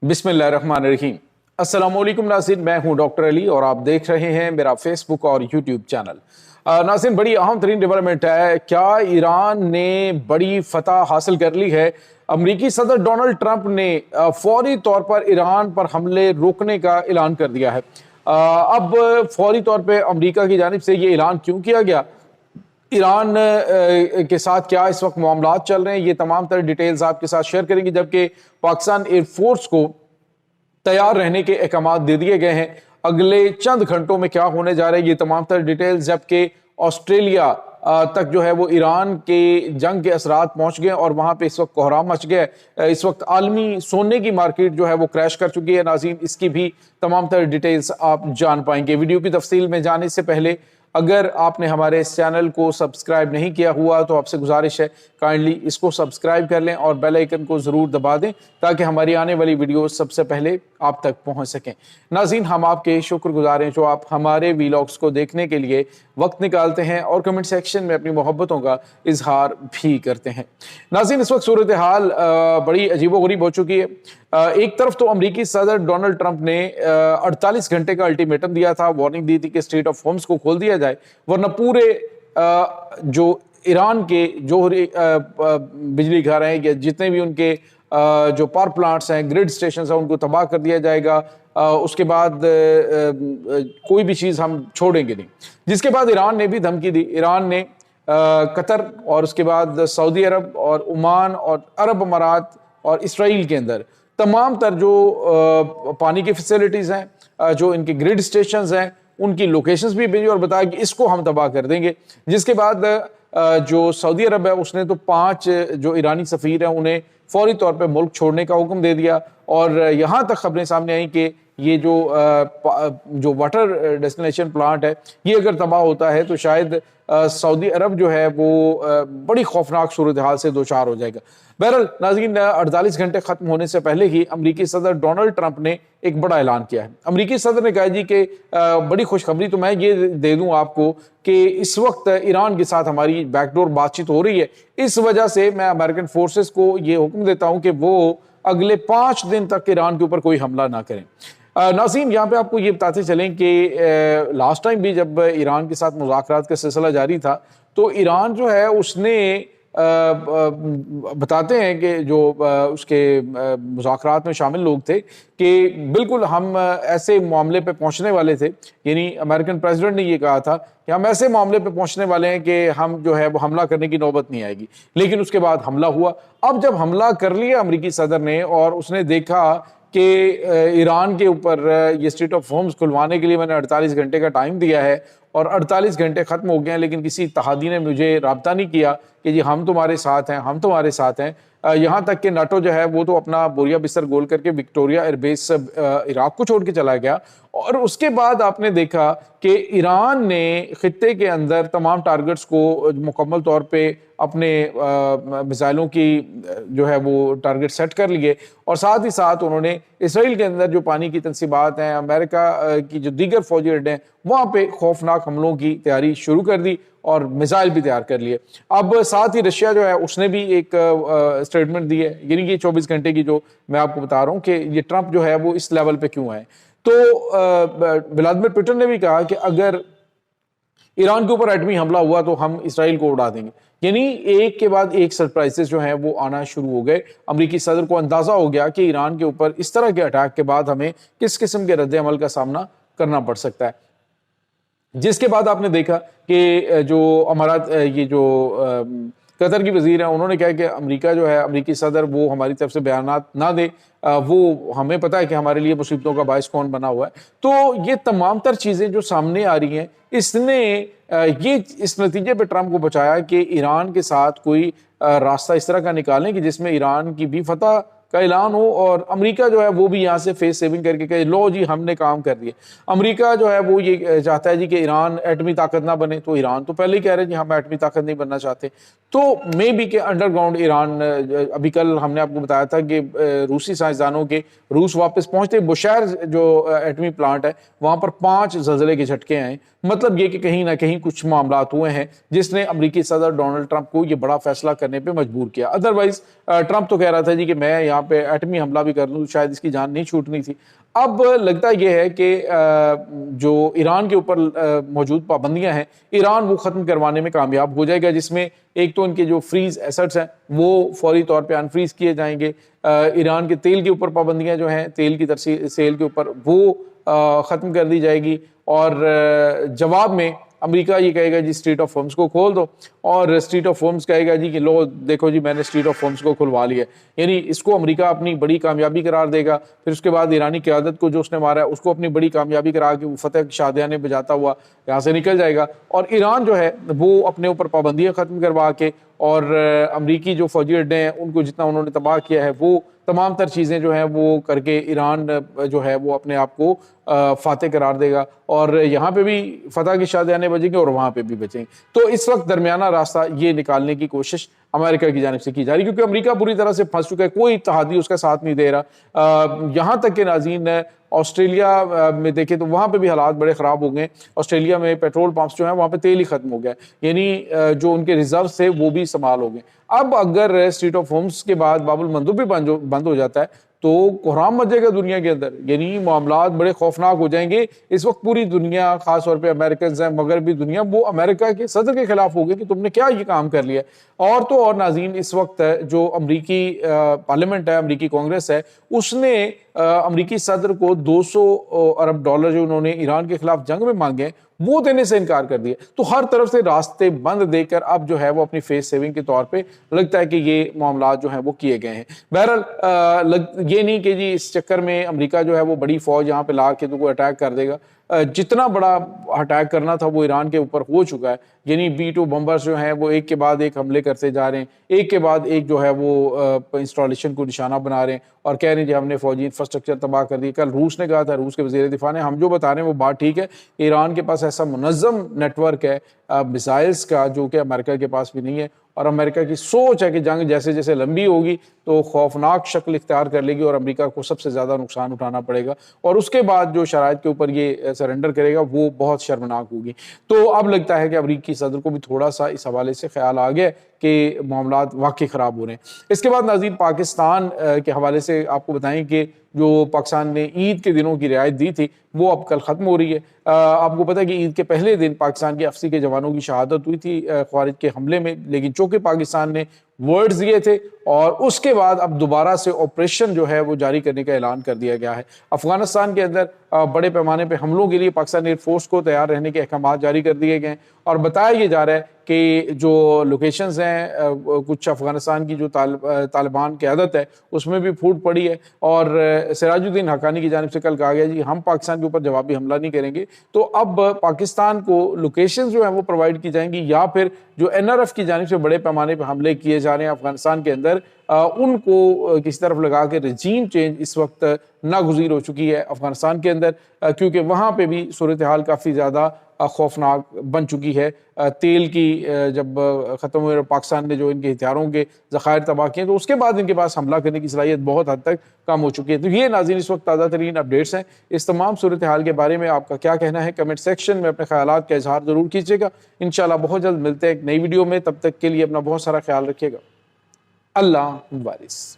बिस्मिल्लाहिर्रहमानिर्रहीम। अस्सलाम वालेकुम नाज़रीन, मैं हूं डॉक्टर अली और आप देख रहे हैं मेरा फेसबुक और यूट्यूब चैनल। नाज़रीन, बड़ी अहम तरीन डेवलपमेंट है। क्या ईरान ने बड़ी फतह हासिल कर ली है? अमरीकी सदर डोनाल्ड ट्रंप ने फौरी तौर पर ईरान पर हमले रोकने का ऐलान कर दिया है। अब फौरी तौर पर अमरीका की जानिब से ये ऐलान क्यों किया गया, ईरान के साथ क्या इस वक्त मामलात चल रहे हैं, ये तमाम तरह डिटेल्स आपके साथ शेयर करेंगे। जबकि पाकिस्तान एयरफोर्स को तैयार रहने के अहकाम दे दिए गए हैं। अगले चंद घंटों में क्या होने जा रहा है, ये तमाम तरह डिटेल्स। जबकि ऑस्ट्रेलिया तक जो है वो ईरान के जंग के असरात पहुंच गए और वहां पे इस वक्त कोहराम मच गया। इस वक्त आलमी सोने की मार्केट जो है वो क्रैश कर चुकी है। नाज़रीन, इसकी भी तमाम तरह डिटेल्स आप जान पाएंगे। वीडियो की तफसील में जाने से पहले अगर आपने हमारे इस चैनल को सब्सक्राइब नहीं किया हुआ तो आपसे गुजारिश है काइंडली इसको सब्सक्राइब कर लें और बेल आइकन को ज़रूर दबा दें ताकि हमारी आने वाली वीडियो सबसे पहले आप तक पहुंच सकें। नाज़रीन, हम आपके शुक्रगुजार हैं जो आप हमारे वीलॉग्स को देखने के लिए वक्त निकालते हैं और कमेंट सेक्शन में अपनी मोहब्बतों का इजहार भी करते हैं। नाज़रीन, इस वक्त सूरत हाल बड़ी अजीबोगरीब हो चुकी है। एक तरफ तो अमरीकी सदर डोनाल्ड ट्रंप ने 48 घंटे का अल्टीमेटम दिया था, वार्निंग दी थी कि स्टेट ऑफ होम्स को खोल दिया जाए वरना पूरे जो ईरान के जोहरी बिजली घर हैं या जितने भी उनके जो पावर प्लांट्स हैं, ग्रिड स्टेशन हैं, उनको तबाह कर दिया जाएगा। उसके बाद कोई भी चीज़ हम छोड़ेंगे नहीं। जिसके बाद ईरान ने भी धमकी दी। ईरान ने कतर और उसके बाद सऊदी अरब और ओमान और अरब अमारात और इसराइल के अंदर तमाम तर जो पानी की फैसिलिटीज़ हैं, जो इनके ग्रिड स्टेशंस हैं, उनकी लोकेशंस भी भेजी और बताया कि इसको हम तबाह कर देंगे। जिसके बाद जो सऊदी अरब है उसने तो 5 जो ईरानी सफ़ीर हैं उन्हें फौरी तौर पे मुल्क छोड़ने का हुक्म दे दिया। और यहाँ तक खबरें सामने आई कि ये जो वाटर डेस्टिनेशन प्लांट है ये अगर तबाह होता है तो शायद सऊदी अरब जो है वो बड़ी खौफनाक सूरत हाल से दो चार हो जाएगा। बहरहाल नाज़रीन, 48 घंटे खत्म होने से पहले ही अमरीकी सदर डोनाल्ड ट्रंप ने एक बड़ा ऐलान किया है। अमरीकी सदर ने कहा जी कि बड़ी खुशखबरी तो मैं ये दे दूं आपको कि इस वक्त ईरान के साथ हमारी बैकडोर बातचीत हो रही है। इस वजह से मैं अमेरिकन फोर्सेस को ये हुक्म देता हूं कि वो अगले 5 दिन तक ईरान के ऊपर कोई हमला ना करें। नाज़रीन, यहाँ पे आपको ये बताते चलें कि लास्ट टाइम भी जब ईरान के साथ मुज़ाकरात का सिलसिला जारी था तो ईरान जो है उसने बताते हैं कि जो उसके मुज़ाकरात में शामिल लोग थे कि बिल्कुल हम ऐसे मामले पे पहुंचने वाले थे, यानी अमेरिकन प्रेसिडेंट ने ये कहा था कि हम ऐसे मामले पे पहुंचने वाले हैं कि हम जो है वो हमला करने की नौबत नहीं आएगी। लेकिन उसके बाद हमला हुआ। अब जब हमला कर लिया अमरीकी सदर ने और उसने देखा कि ईरान के ऊपर ये स्टेट ऑफ होम्स खुलवाने के लिए मैंने 48 घंटे का टाइम दिया है और 48 घंटे ख़त्म हो गए हैं लेकिन किसी इत्तेहादी ने मुझे राब्ता नहीं किया कि जी हम तुम्हारे साथ हैं, हम तुम्हारे साथ हैं। यहाँ तक कि नाटो जो है वो तो अपना बोरिया बिस्तर गोल करके विक्टोरिया एयरबेस इराक को छोड़ के चला गया। और उसके बाद आपने देखा कि ईरान ने खित्ते के अंदर तमाम टारगेट्स को मुकम्मल तौर पे अपने मिसाइलों की जो है वो टारगेट सेट कर लिए और साथ ही साथ उन्होंने इसराइल के अंदर जो पानी की तनसीबात हैं, अमेरिका की जो दीगर फौजी अड्डे हैं, वहाँ पे खौफनाक हमलों की तैयारी शुरू कर दी और मिसाइल भी तैयार कर लिए। अब साथ ही रशिया जो है उसने भी एक स्टेटमेंट दी है, यानी कि 24 घंटे की जो मैं आपको बता रहा हूँ कि ये ट्रंप जो है वो इस लेवल पे क्यों है। तो व्लादिमीर पुतिन ने भी कहा कि अगर ईरान के ऊपर एटमी हमला हुआ तो हम इसराइल को उड़ा देंगे। यानी एक के बाद एक सरप्राइजेस जो हैं वो आना शुरू हो गए। अमरीकी सदर को अंदाजा हो गया कि ईरान के ऊपर इस तरह के अटैक के बाद हमें किस किस्म के रद्द अमल का सामना करना पड़ सकता है। जिसके बाद आपने देखा कि जो हमारा ये जो कतर की वजीर है उन्होंने कहा कि अमेरिका जो है, अमरीकी सदर वो हमारी तरफ से बयानात ना दे, वो हमें पता है कि हमारे लिए मुसीबतों का बायस कौन बना हुआ है। तो ये तमाम तर चीज़ें जो सामने आ रही हैं इसने ये इस नतीजे पे ट्रंप को बचाया कि ईरान के साथ कोई रास्ता इस तरह का निकालें कि जिसमें ईरान की भी फतह का ऐलान हो और अमेरिका जो है वो भी यहाँ से फेस सेविंग करके कहे लो जी हमने काम कर दिया। अमेरिका जो है वो ये चाहता है जी कि ईरान एटमी ताकत ना बने, तो ईरान तो पहले ही कह रहे हैं जी हम एटमी ताकत नहीं बनना चाहते। तो मे बी के अंडरग्राउंड ईरान, अभी कल हमने आपको बताया था कि रूसी साइंसदानों के रूस वापस पहुंचते बुशहर जो एटमी प्लांट है वहाँ पर 5 ज़लज़ले के झटके आए। मतलब ये कि कहीं ना कहीं कुछ मामलात हुए हैं जिसने अमरीकी सदर डोनाल्ड ट्रंप को ये बड़ा फैसला करने पे मजबूर किया। अदरवाइज ट्रंप तो कह रहा था जी कि मैं यहाँ پہ ایٹمی حملہ بھی کر دوں تو شاید اس کی جان نہیں چھوٹنی تھی۔ اب لگتا یہ ہے کہ جو ایران کے اوپر موجود پابندیاں ہیں ایران وہ ختم کروانے میں کامیاب ہو جائے گا، جس میں ایک تو ان کے جو فریز ایسٹس ہیں وہ فوری طور پہ انفریز کیے جائیں گے، ایران کے تیل کے اوپر پابندیاں جو ہیں تیل کی سیل کے اوپر وہ ختم کر دی جائے گی، اور جواب میں امریکہ یہ کہے گا جی اسٹریٹ آف ہارمز کو کھول دو، اور اسٹریٹ آف ہارمز کہے گا جی کہ لو دیکھو جی میں نے اسٹریٹ آف ہارمز کو کھلوا لیا، یعنی اس کو امریکہ اپنی بڑی کامیابی قرار دے گا۔ پھر اس کے بعد ایرانی قیادت کو جو اس نے مارا ہے اس کو اپنی بڑی کامیابی قرار کے وہ فتح کی شادیانے بجاتا ہوا یہاں سے نکل جائے گا، اور ایران جو ہے وہ اپنے اوپر پابندیاں ختم کروا کے اور امریکی جو فوجی اڈے ہیں ان کو جتنا انہوں نے تباہ کیا ہے وہ تمام تر چیزیں جو ہیں وہ کر کے ایران جو ہے وہ اپنے آپ کو فاتح قرار دے گا، اور یہاں پہ بھی فتح کی شادیانے بجیں گے اور وہاں پہ بھی بچیں گے۔ تو اس وقت درمیانہ راستہ یہ نکالنے کی کوشش امریکہ کی جانب سے کی جا رہی ہے، کیونکہ امریکہ بری طرح سے پھنس چکا ہے، کوئی اتحادی اس کا ساتھ نہیں دے رہا۔ یہاں تک کہ ناظرین آسٹریلیا میں دیکھیں تو وہاں پہ بھی حالات بڑے خراب ہو گئے، آسٹریلیا میں پیٹرول پمپس جو ہیں وہاں پہ تیل ہی ختم ہو گیا، یعنی جو ان کے ریزرو تھے وہ بھی استعمال ہو گئے۔ اب اگر اسٹریٹ آف ہارمز کے بعد باب المندب بھی بند ہو جاتا ہے تو کوہرام مچے گا دنیا کے اندر، یعنی معاملات بڑے خوفناک ہو جائیں گے۔ اس وقت پوری دنیا، خاص طور پہ امریکنز ہیں، مغربی دنیا، وہ امریکہ کے صدر کے خلاف ہو گئے کہ تم نے کیا یہ کام کر لیا۔ اور تو اور ناظرین اس وقت جو امریکی پارلیمنٹ ہے، امریکی کانگریس ہے، اس نے امریکی صدر کو $200 ارب جو انہوں نے ایران کے خلاف جنگ میں مانگے وہ دینے سے انکار کر دیا۔ تو ہر طرف سے راستے بند دے کر اب جو ہے وہ اپنی فیس سیونگ کے طور پہ لگتا ہے کہ یہ معاملات جو ہیں وہ کیے گئے ہیں۔ بہرحال یہ نہیں کہ جی اس چکر میں امریکہ جو ہے وہ بڑی فوج یہاں پہ لا کے تو کوئی اٹیک کر دے گا، جتنا بڑا اٹیک کرنا تھا وہ ایران کے اوپر ہو چکا ہے، یعنی B-2 بمبرز جو ہیں وہ ایک کے بعد ایک حملے کرتے جا رہے ہیں، ایک کے بعد ایک جو ہے وہ انسٹالیشن کو نشانہ بنا رہے ہیں اور کہہ رہے ہیں جی ہم نے فوجی انفراسٹرکچر تباہ کر دی۔ کل روس نے کہا تھا، روس کے وزیر دفاع نے، ہم جو بتا رہے ہیں وہ بات ٹھیک ہے، ایران کے پاس ایسا منظم نیٹ ورک ہے میزائلز کا جو کہ امریکہ کے پاس بھی نہیں ہے، اور امریکہ کی سوچ ہے کہ جنگ جیسے جیسے لمبی ہوگی تو خوفناک شکل اختیار کر لے گی اور امریکہ کو سب سے زیادہ نقصان اٹھانا پڑے گا، اور اس کے بعد جو شرائط کے اوپر یہ سرنڈر کرے گا وہ بہت شرمناک ہوگی۔ تو اب لگتا ہے کہ امریکی صدر کو بھی تھوڑا سا اس حوالے سے خیال آ گیا کہ معاملات واقعی خراب ہو رہے ہیں۔ اس کے بعد ناظرین پاکستان کے حوالے سے آپ کو بتائیں کہ جو پاکستان نے عید کے دنوں کی رعایت دی تھی وہ اب کل ختم ہو رہی ہے۔ آپ کو پتہ ہے کہ عید کے پہلے دن پاکستان کی افسی کے جوانوں کی شہادت ہوئی تھی خوارج کے حملے میں، لیکن چونکہ پاکستان نے ورڈز دیے تھے اور اس کے بعد اب دوبارہ سے آپریشن جو ہے وہ جاری کرنے کا اعلان کر دیا گیا ہے۔ افغانستان کے اندر بڑے پیمانے پہ حملوں کے لیے پاکستان ایئر فورس کو تیار رہنے کے احکامات جاری کر دیے گئے ہیں، اور بتایا یہ جا رہا ہے کہ جو لوکیشنز ہیں کچھ افغانستان کی جو طالبان قیادت ہے اس میں بھی پھوٹ پڑی ہے، اور سراج الدین حقانی کی جانب سے کل کہا گیا جی ہم پاکستان کے اوپر جوابی حملہ نہیں کریں گے۔ تو اب پاکستان کو لوکیشنز جو ہیں وہ پرووائڈ کی جائیں گی، یا پھر جو NRF کی جانب سے بڑے پیمانے پہ حملے کیے جا رہے ہیں افغانستان کے اندر ان کو کسی طرف لگا کے رجیم چینج اس وقت ناگزیر ہو چکی ہے افغانستان کے اندر، کیونکہ وہاں پہ بھی صورتحال کافی زیادہ خوفناک بن چکی ہے۔ تیل کی جب ختم ہوئے اور پاکستان نے جو ان کے ہتھیاروں کے ذخائر تباہ کیے تو اس کے بعد ان کے پاس حملہ کرنے کی صلاحیت بہت حد تک کم ہو چکی ہے۔ تو یہ ناظرین اس وقت تازہ ترین اپڈیٹس ہیں۔ اس تمام صورتحال کے بارے میں آپ کا کیا کہنا ہے؟ کمنٹ سیکشن میں اپنے خیالات کا اظہار ضرور کیجیے گا۔ انشاءاللہ بہت جلد ملتے ہیں ایک نئی ویڈیو میں، تب تک کے لیے اپنا بہت سارا خیال رکھیے گا۔ اللہ حافظ۔